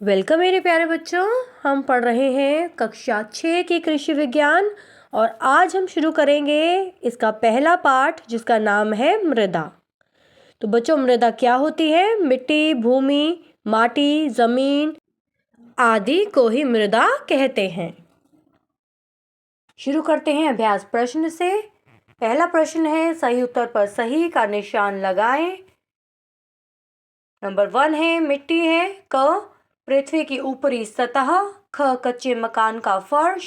Welcome मेरे प्यारे बच्चों। हम पढ़ रहे हैं कक्षा 6 की कृषि विज्ञान और आज हम शुरू करेंगे इसका पहला पाठ जिसका नाम है मृदा। तो बच्चों, मृदा क्या होती है? मिट्टी, भूमि, माटी, जमीन आदि को ही मृदा कहते हैं। शुरू करते हैं अभ्यास प्रश्न से। पहला प्रश्न है, सही उत्तर पर सही का निशान लगाएं। नंबर 1 है मिट्टी है। क पृथ्वी की ऊपरी सतह। ख कच्चे मकान का फर्श।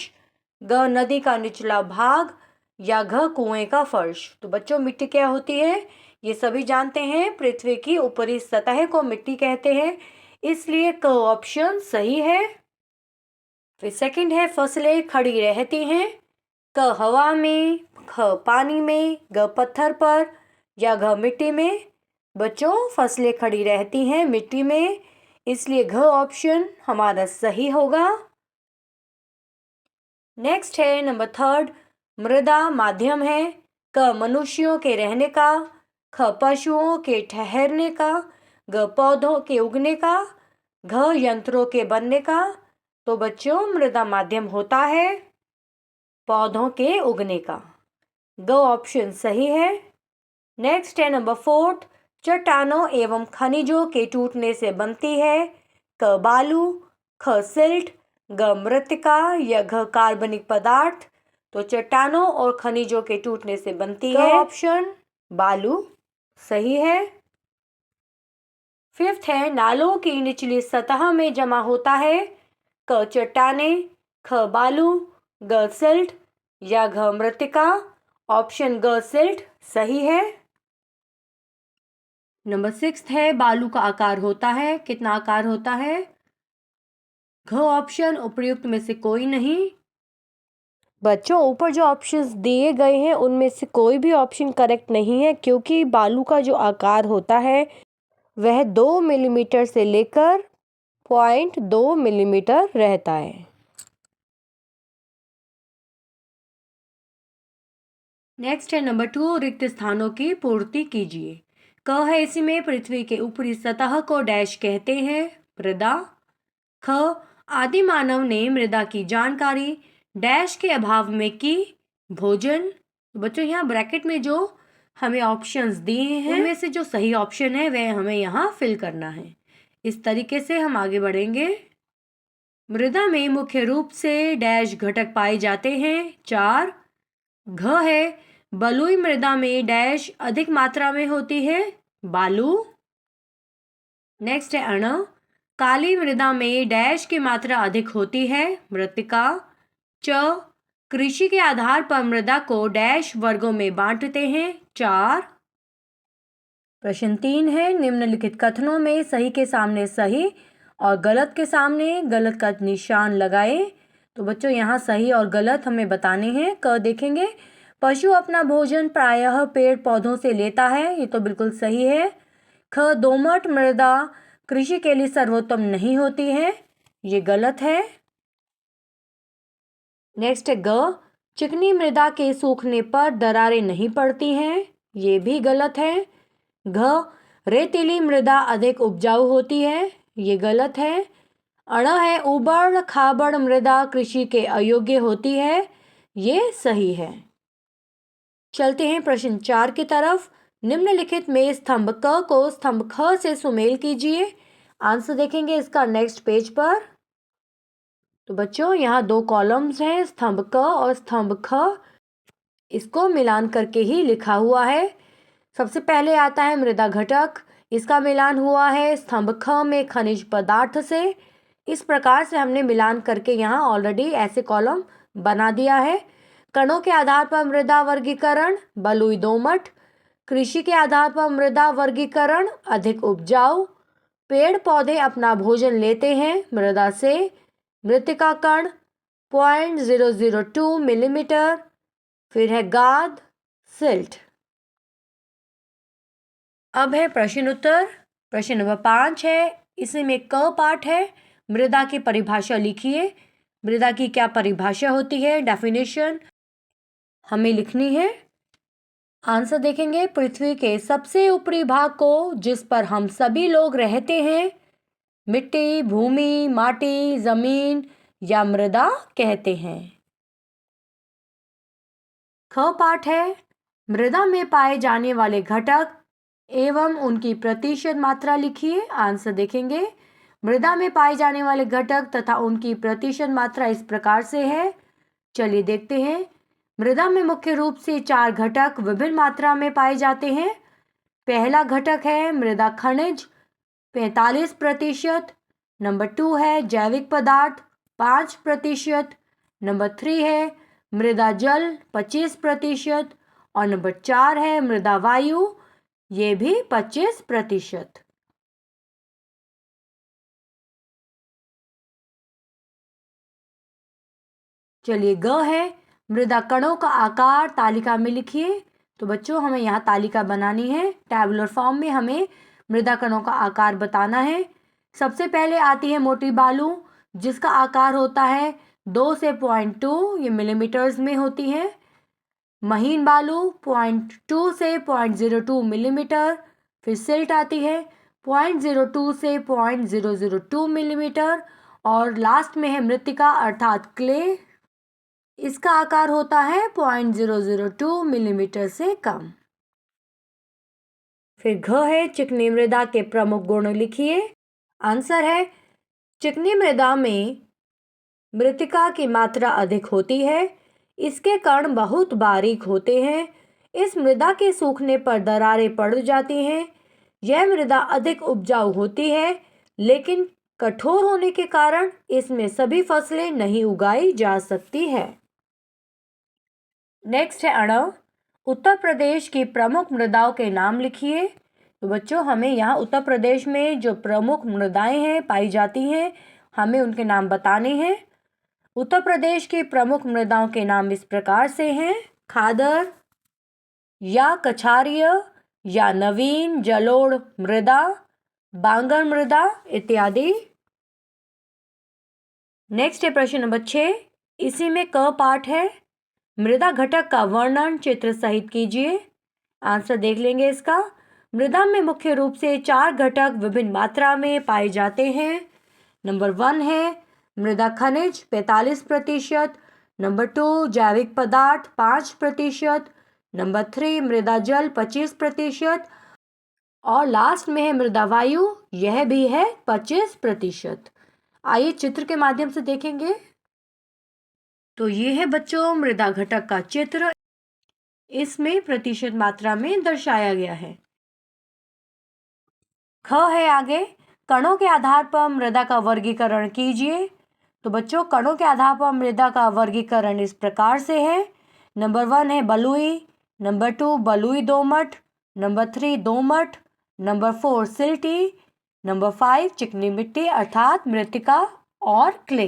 ग नदी का निचला भाग या घ कुएं का फर्श। तो बच्चों, मिट्टी क्या होती है ये सभी जानते हैं। पृथ्वी की ऊपरी सतह को मिट्टी कहते हैं, इसलिए क ऑप्शन सही है। फिर सेकंड है, फसलें खड़ी रहती हैं। क हवा में, ख पानी में, ग पत्थर पर या घ मिट्टी में। बच्चों, फसलें खड़ी रहती हैं मिट्टी में, इसलिए घ ऑप्शन हमारा सही होगा। नेक्स्ट है नंबर 3, मृदा माध्यम है। क मनुष्यों के रहने का। ख पशुओं के ठहरने का। ग पौधों के उगने का। घ यंत्रों के बनने का। तो बच्चों, मृदा माध्यम होता है पौधों के उगने का। ग ऑप्शन सही है। नेक्स्ट है नंबर 4, चट्टानों एवं खनिजों के टूटने से बनती है। क बालू, ख सिल्ट, ग मृत्तिका या घ कार्बनिक पदार्थ। तो चट्टानों और खनिजों के टूटने से बनती है ऑप्शन बालू सही है। फिफ्थ है, नालों की निचली सतह में जमा होता है। क चट्टाने, ख बालू, ग सिल्ट या घ मृत्तिका। ऑप्शन ग सिल्ट सही है। नंबर 6 है, बालू का आकार होता है। कितना आकार होता है? घ ऑप्शन उपर्युक्त में से कोई नहीं। बच्चों, ऊपर जो ऑप्शंस दिए गए हैं उनमें से कोई भी ऑप्शन करेक्ट नहीं है, क्योंकि बालू का जो आकार होता है वह 2 मिलीमीटर से लेकर 0.2 मिलीमीटर रहता है। नेक्स्ट है नंबर 2, रिक्त स्थानों की पूर्ति कीजिए। क है, इसी में पृथ्वी के ऊपरी सतह को डैश कहते हैं मृदा। ख आदि मानव ने मृदा की जानकारी डैश के अभाव में की भोजन। बच्चों, यहाँ ब्रैकेट में जो हमें ऑप्शंस दिए हैं उनमें से जो सही ऑप्शन है वह हमें यहाँ फिल करना है। इस तरीके से हम आगे बढ़ेंगे। मृदा में मुख्य रूप से डैश घटक पाए जाते हैं 4। घ है, बलुई मृदा में डैश अधिक मात्रा में होती है बालू। नेक्स्ट है अण, काली मृदा में डैश की मात्रा अधिक होती है मृत्तिका। च कृषि के आधार पर मृदा को डैश वर्गों में बांटते हैं 4। प्रश्न 3 है, निम्नलिखित कथनों में सही के सामने सही और गलत के सामने गलत का निशान लगाएं। तो बच्चों, यहाँ सही और गलत हमें बताने हैं। क देखेंगे, पशु अपना भोजन प्रायः पेड़ पौधों से लेता है। ये तो बिल्कुल सही है। ख दोमट मृदा कृषि के लिए सर्वोत्तम नहीं होती है। ये गलत है। नेक्स्ट है ग, चिकनी मृदा के सूखने पर दरारें नहीं पड़ती हैं। ये भी गलत है। घ रेतीली मृदा अधिक उपजाऊ होती है। ये गलत है। अण है, उबड़ खाबड़ मृदा कृषि के अयोग्य होती है। ये सही है। चलते हैं प्रश्न 4 की तरफ। निम्नलिखित में स्तंभ क को स्तंभ ख से सुमेल कीजिए। आंसर देखेंगे इसका नेक्स्ट पेज पर। तो बच्चों, यहाँ 2 कॉलम्स हैं, स्तंभ क और स्तंभ ख। इसको मिलान करके ही लिखा हुआ है। सबसे पहले आता है मृदा घटक। इसका मिलान हुआ है स्तंभ ख में खनिज पदार्थ से। इस प्रकार से हमने मिलान करके यहाँ ऑलरेडी ऐसे कॉलम बना दिया है। कणों के आधार पर मृदा वर्गीकरण बलुई दोमट। कृषि के आधार पर मृदा वर्गीकरण अधिक उपजाऊ। पेड़ पौधे अपना भोजन लेते हैं मृदा से। मृत्तिका कण 0.002 मिलीमीटर। फिर है गाद, सिल्ट। अब है प्रश्न उत्तर। प्रश्न नंबर 5 है, इसमें क पाठ है। मृदा की परिभाषा लिखिए। मृदा की क्या परिभाषा होती है, डेफिनेशन हमें लिखनी है। आंसर देखेंगे, पृथ्वी के सबसे ऊपरी भाग को जिस पर हम सभी लोग रहते हैं मिट्टी, भूमि, माटी, जमीन या मृदा कहते हैं। ख पाठ है, मृदा में पाए जाने वाले घटक एवं उनकी प्रतिशत मात्रा लिखिए। आंसर देखेंगे। मृदा में पाए जाने वाले घटक तथा उनकी प्रतिशत मात्रा इस प्रकार से है। चलिए देखते हैं। मृदा में मुख्य रूप से 4 घटक विभिन्न मात्रा में पाए जाते हैं। पहला घटक है मृदा खनिज 45%। नंबर 2 है जैविक पदार्थ 5%। नंबर 3 है मृदा जल 25%। और नंबर 4 है मृदा वायु, ये भी 25%। चलिए ग है, मृदा कणों का आकार तालिका में लिखिए। तो बच्चों हमें यहाँ तालिका बनानी है। टैबुलर फॉर्म में हमें मृदा कणों का आकार बताना है। सबसे पहले आती है मोटी बालू, जिसका आकार होता है 2 से 0.2, ये मिलीमीटर्स में होती है। महीन बालू 0.2 से 0.02 मिलीमीटर। फिर सिल्ट आती है 0.02 से 0.002 मिलीमीटर। और लास्ट में है मृत्तिका अर्थात क्ले, इसका आकार होता है 0.002 मिलीमीटर से कम। फिर घ है, चिकनी मृदा के प्रमुख गुण लिखिए। आंसर है, चिकनी मृदा में मृत्तिका की मात्रा अधिक होती है। इसके कण बहुत बारीक होते हैं। इस मृदा के सूखने पर दरारें पड़ जाती हैं। यह मृदा अधिक उपजाऊ होती है, लेकिन कठोर होने के कारण इसमें सभी फसलें नहीं उगाई जा सकती है। नेक्स्ट है अणव। उत्तर प्रदेश की प्रमुख मृदाओं के नाम लिखिए। तो बच्चों हमें यहाँ उत्तर प्रदेश में जो प्रमुख मृदाएं हैं पाई जाती हैं, हमें उनके नाम बताने हैं। उत्तर प्रदेश की प्रमुख मृदाओं के नाम इस प्रकार से हैं: खादर या कछारीय या नवीन जलोढ़ मृदा, बांगर मृदा इत्यादि। नेक्स्ट है प्रश्न नंबर 6। इसी में क पाठ है, मृदा घटक का वर्णन चित्र सहित कीजिए। आंसर देख लेंगे इसका। मृदा में मुख्य रूप से 4 घटक विभिन्न मात्रा में पाए जाते हैं। नंबर 1 है मृदा खनिज 45%। नंबर 2 जैविक पदार्थ 5%। नंबर 3 मृदा जल 25%। और लास्ट में है मृदा वायु, यह भी है 25%। आइए चित्र के माध्यम से देखेंगे। तो ये है बच्चों मृदा घटक का चित्र, इसमें प्रतिशत मात्रा में दर्शाया गया है। ख है आगे, कणों के आधार पर मृदा का वर्गीकरण कीजिए। तो बच्चों कणों के आधार पर मृदा का वर्गीकरण इस प्रकार से है। नंबर 1 है बलुई। नंबर 2 बलुई दोमट। नंबर 3 दोमट। Number 4 silty. नंबर 5 चिकनी मिट्टी अर्थात मृत्तिका और क्ले।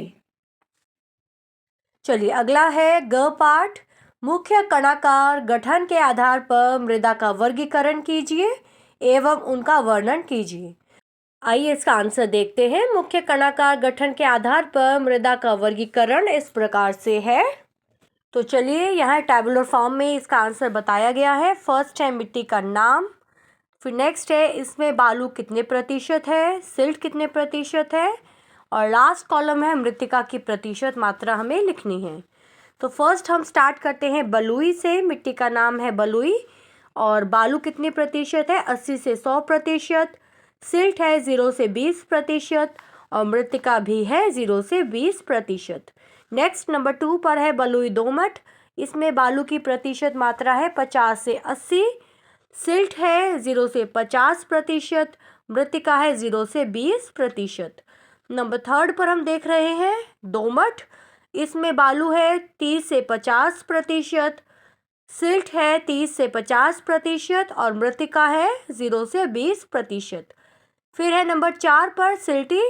चलिए अगला है ग पाठ। मुख्य कणाकार गठन के आधार पर मृदा का वर्गीकरण कीजिए एवं उनका वर्णन कीजिए। आइए इसका आंसर देखते हैं। मुख्य कणाकार गठन के आधार पर मृदा का वर्गीकरण इस प्रकार से है। तो चलिए यहाँ टैबुलर फॉर्म में इसका आंसर बताया गया है। फर्स्ट है मिट्टी का नाम। फिर नेक्स्ट है इसमें बालू कितने प्रतिशत है, सिल्ट कितने प्रतिशत है, और लास्ट कॉलम है मृत्तिका की प्रतिशत मात्रा हमें लिखनी है। तो फर्स्ट हम स्टार्ट करते हैं बलुई से। मिट्टी का नाम है बलुई और बालू कितने प्रतिशत है, 80 से 100%। सिल्ट है 0 से 20% और मृत्तिका भी है 0 से 20%। नेक्स्ट नंबर 2 पर है बलुई दोमट। इसमें बालू की प्रतिशत मात्रा है 50 से 80। सिल्ट है 0 से 50%। मृत्तिका है 0 से 20%। नंबर 3 पर हम देख रहे हैं दोमट। इसमें बालू है 30 से 50%। सिल्ट है 30 से 50% और मृत्तिका है 0 से 20%। फिर है नंबर 4 पर सिल्टी,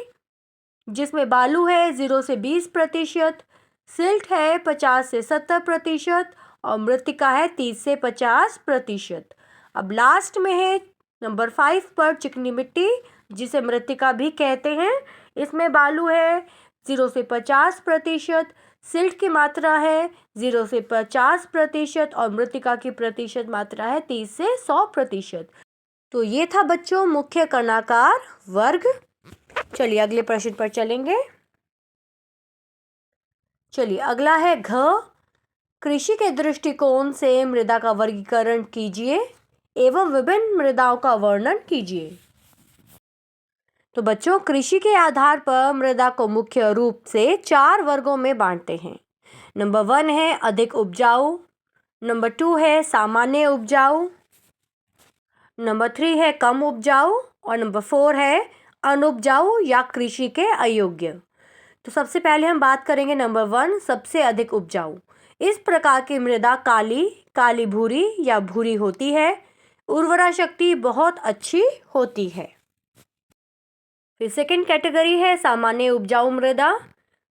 जिसमें बालू है 0 से 20%। सिल्ट है 50 से 70% और मृत्तिका है 30 से 50%। अब लास्ट में है नंबर 5 पर चिकनी मिट्टी, जिसे मृत्तिका भी कहते हैं। इसमें बालू है 0 से 50%। सिल्ट की मात्रा है 0 से 50% और मृत्तिका की प्रतिशत मात्रा है 30 से 100%। तो ये था बच्चों मुख्य कणाकार वर्ग। चलिए अगले प्रश्न पर चलेंगे। चलिए अगला है घ, कृषि के दृष्टिकोण से मृदा का वर्गीकरण कीजिए एवं विभिन्न मृदाओं का वर्णन कीजिए। तो बच्चों, कृषि के आधार पर मृदा को मुख्य रूप से 4 वर्गों में बांटते हैं। नंबर 1 है अधिक उपजाऊ, नंबर 2 है सामान्य उपजाऊ, नंबर 3 है कम उपजाऊ और नंबर 4 है अनुपजाऊ या कृषि के अयोग्य। तो सबसे पहले हम बात करेंगे नंबर 1, सबसे अधिक उपजाऊ। इस प्रकार की मृदा काली भूरी या भूरी होती है। उर्वरा शक्ति बहुत अच्छी होती है। फिर सेकंड कैटेगरी है सामान्य उपजाऊ मृदा।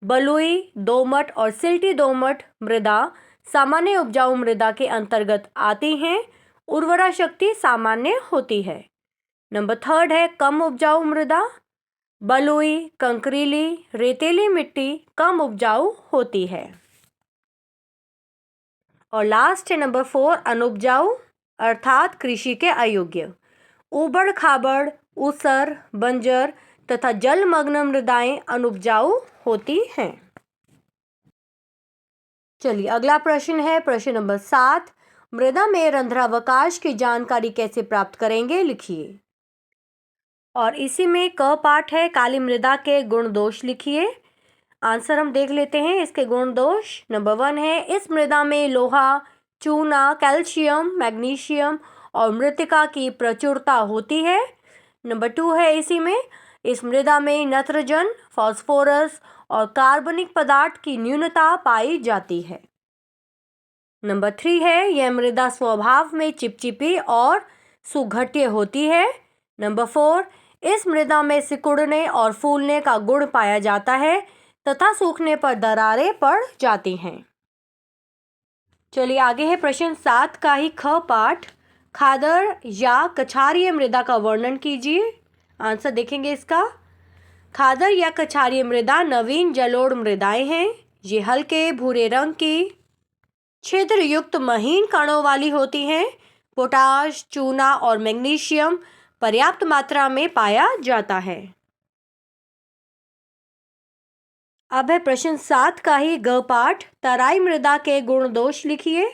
बलुई, दोमट और सिल्टी दोमट मृदा सामान्य उपजाऊ मृदा के अंतर्गत आती हैं। उर्वरा शक्ति सामान्य होती है। नंबर 3 है कम उपजाऊ मृदा। बलुई, कंकरीली, रेतीली मिट्टी कम उपजाऊ होती है। और लास्ट है नंबर 4 अनुपजाऊ अर्थात कृषि के अयोग्य। ऊबड़ खाबड़, ऊसर, बंजर तथा जलमग्न मृदाएं अनुपजाऊ होती हैं। चलिए अगला प्रश्न है प्रश्न नंबर 7, मृदा में रंध्रावकाश की जानकारी कैसे प्राप्त करेंगे, लिखिए। और इसी में क पाठ है काली मृदा के गुण दोष लिखिए। आंसर हम देख लेते हैं इसके गुण दोष। नंबर 1 है इस मृदा में लोहा, चूना, कैल्शियम, मैग्नीशियम और मृत्तिका की प्रचुरता होती है। नंबर 2 है इसी में इस मृदा में नाइट्रोजन, फास्फोरस और कार्बनिक पदार्थ की न्यूनता पाई जाती है। नंबर 3 है यह मृदा स्वभाव में चिपचिपी और सुघट्य होती है। नंबर 4 इस मृदा में सिकुड़ने और फूलने का गुण पाया जाता है तथा सूखने पर दरारें पड़ जाती हैं। चलिए आगे है प्रश्न 7 का ही ख पाठ, खादर या कछारीय मृदा का वर्णन कीजिए। आंसर देखेंगे इसका। खादर या कछारीय मृदा नवीन जलोढ़ मृदाएं हैं। ये हल्के भूरे रंग की छिद्र युक्त महीन कणों वाली होती हैं। पोटाश, चूना और मैग्नीशियम पर्याप्त मात्रा में पाया जाता है। अब है प्रश्न 7 का ही ग पाठ, तराई मृदा के गुण दोष लिखिए।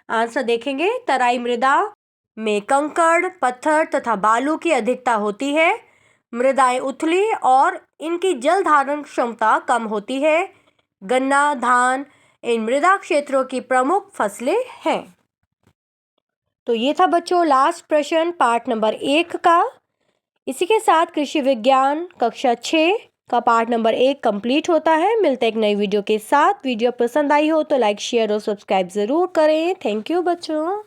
आंसर देखेंगे। तराई मृदा में कंकड़, पत्थर तथा बालू की अधिकता होती है। मृदाएं उथली और इनकी जल धारण क्षमता कम होती है। गन्ना, धान इन मृदा क्षेत्रों की प्रमुख फसलें हैं। तो ये था बच्चों लास्ट प्रश्न पार्ट नंबर 1 का। इसी के साथ कृषि विज्ञान कक्षा 6 का पार्ट नंबर 1 कंप्लीट होता है। मिलते हैं एक नई वीडियो के साथ। वीडियो पसंद आई हो तो लाइक, शेयर और सब्सक्राइब ज़रूर करें। थैंक यू बच्चों।